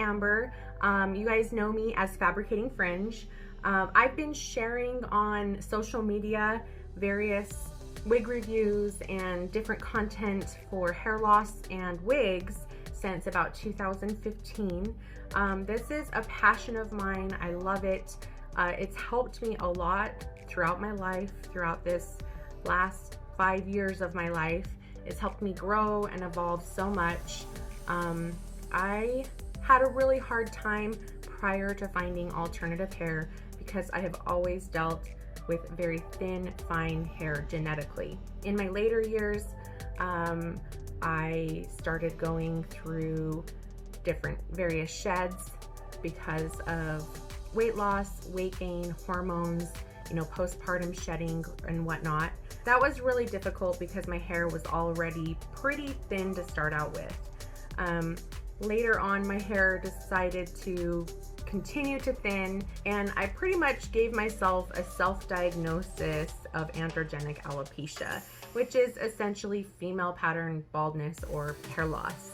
Amber. You guys know me as Fabricating Fringe. I've been sharing on social media various wig reviews and different content for hair loss and wigs since about 2015. This is a passion of mine. I love it. It's helped me a lot throughout my life, throughout this last 5 years of my life. It's helped me grow and evolve so much. I had a really hard time prior to finding alternative hair because I have always dealt with very thin, fine hair genetically. In my later years, I started going through various sheds because of weight loss, weight gain, hormones, postpartum shedding and whatnot. That was really difficult because my hair was already pretty thin to start out with. Later on, my hair decided to continue to thin, and I pretty much gave myself a self-diagnosis of androgenic alopecia, which is essentially female pattern baldness or hair loss.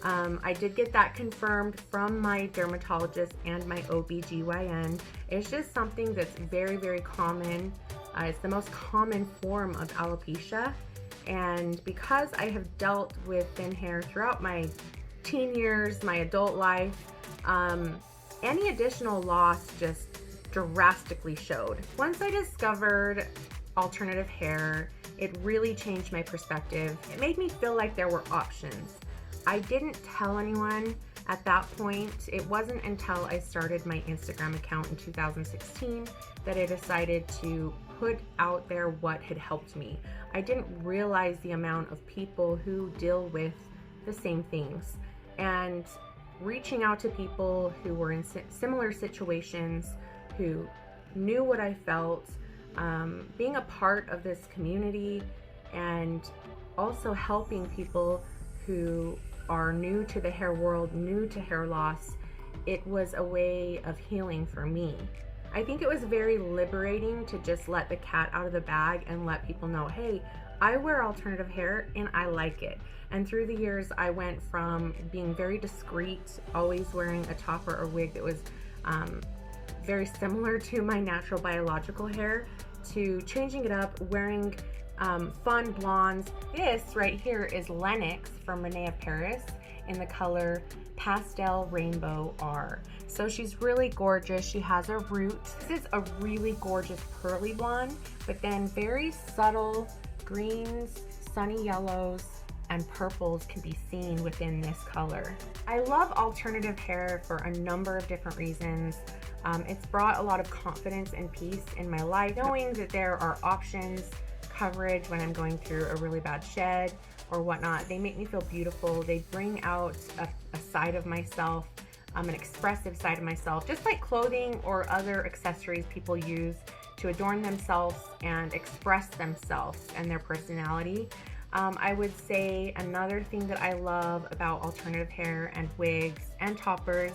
I did get that confirmed from my dermatologist and my OBGYN. It's just something that's very, very common. It's the most common form of alopecia, and because I have dealt with thin hair throughout my teen years, my adult life, any additional loss just drastically showed. Once I discovered alternative hair, it really changed my perspective. It made me feel like there were options. I didn't tell anyone at that point. It wasn't until I started my Instagram account in 2016 that I decided to put out there what had helped me. I didn't realize the amount of people who deal with the same things, and reaching out to people who were in similar situations, who knew what I felt, being a part of this community, and also helping people who are new to the hair world, new to hair loss. It was a way of healing for me. I think it was very liberating to just let the cat out of the bag and let people know, hey, I wear alternative hair and I like it. And through the years, I went from being very discreet, always wearing a topper or wig that was very similar to my natural biological hair, to changing it up, wearing fun blondes. This right here is Lennox from René of Paris in the color Pastel Rainbow R. So she's really gorgeous. She has a root. This is a really gorgeous pearly blonde, but then very subtle greens, sunny yellows, and purples can be seen within this color. I love alternative hair for a number of different reasons. It's brought a lot of confidence and peace in my life, knowing that there are options, coverage when I'm going through a really bad shed or whatnot. They make me feel beautiful. They bring out a side of myself, an expressive side of myself, just like clothing or other accessories people use to adorn themselves and express themselves and their personality. I would say another thing that I love about alternative hair and wigs and toppers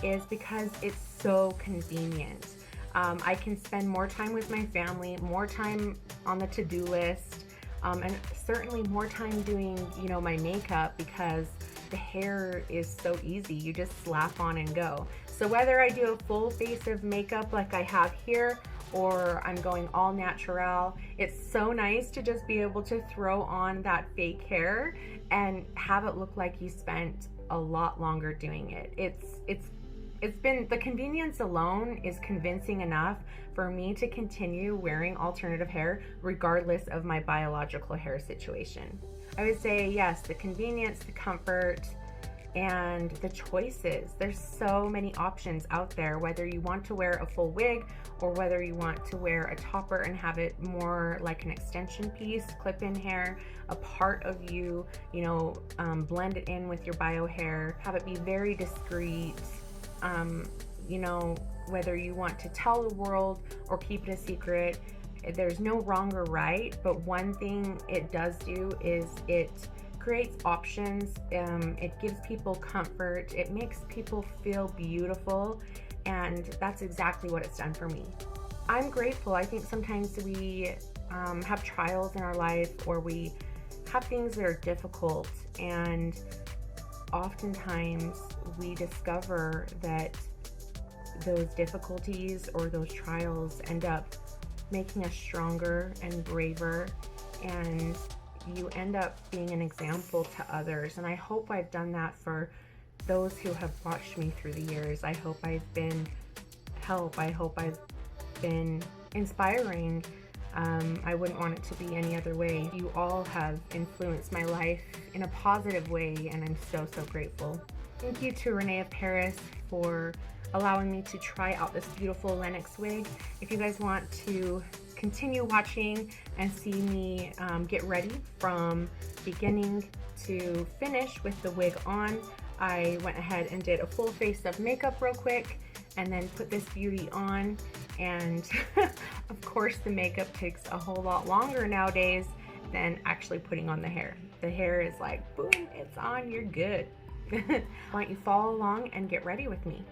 is because it's so convenient. I can spend more time with my family, more time on the to-do list, and certainly more time doing, my makeup, because the hair is so easy. You just slap on and go. So whether I do a full face of makeup like I have here, or I'm going all natural, it's so nice to just be able to throw on that fake hair and have it look like you spent a lot longer doing it. It's been, the convenience alone is convincing enough for me to continue wearing alternative hair regardless of my biological hair situation. I would say yes, the convenience, the comfort, and the choices. There's so many options out there, whether you want to wear a full wig or whether you want to wear a topper and have it more like an extension piece, clip-in hair, a part of you, blend it in with your bio hair, have it be very discreet. Whether you want to tell the world or keep it a secret, there's no wrong or right, but one thing it does do is it creates options. It gives people comfort. It makes people feel beautiful, and that's exactly what it's done for me. I'm grateful. I think sometimes we have trials in our life, or we have things that are difficult, and oftentimes we discover that those difficulties or those trials end up making us stronger and braver, and you end up being an example to others. And I hope I've done that for those who have watched me through the years. I hope I've been help. I hope I've been inspiring. I wouldn't want it to be any other way. You all have influenced my life in a positive way, and I'm so, so grateful. Thank you to René of Paris for allowing me to try out this beautiful Lennox wig. If you guys want to continue watching and see me get ready from beginning to finish with the wig on, I went ahead and did a full face of makeup real quick and then put this beauty on. And of course the makeup takes a whole lot longer nowadays than actually putting on the hair. The hair is like, boom, it's on, you're good. Why don't you follow along and get ready with me?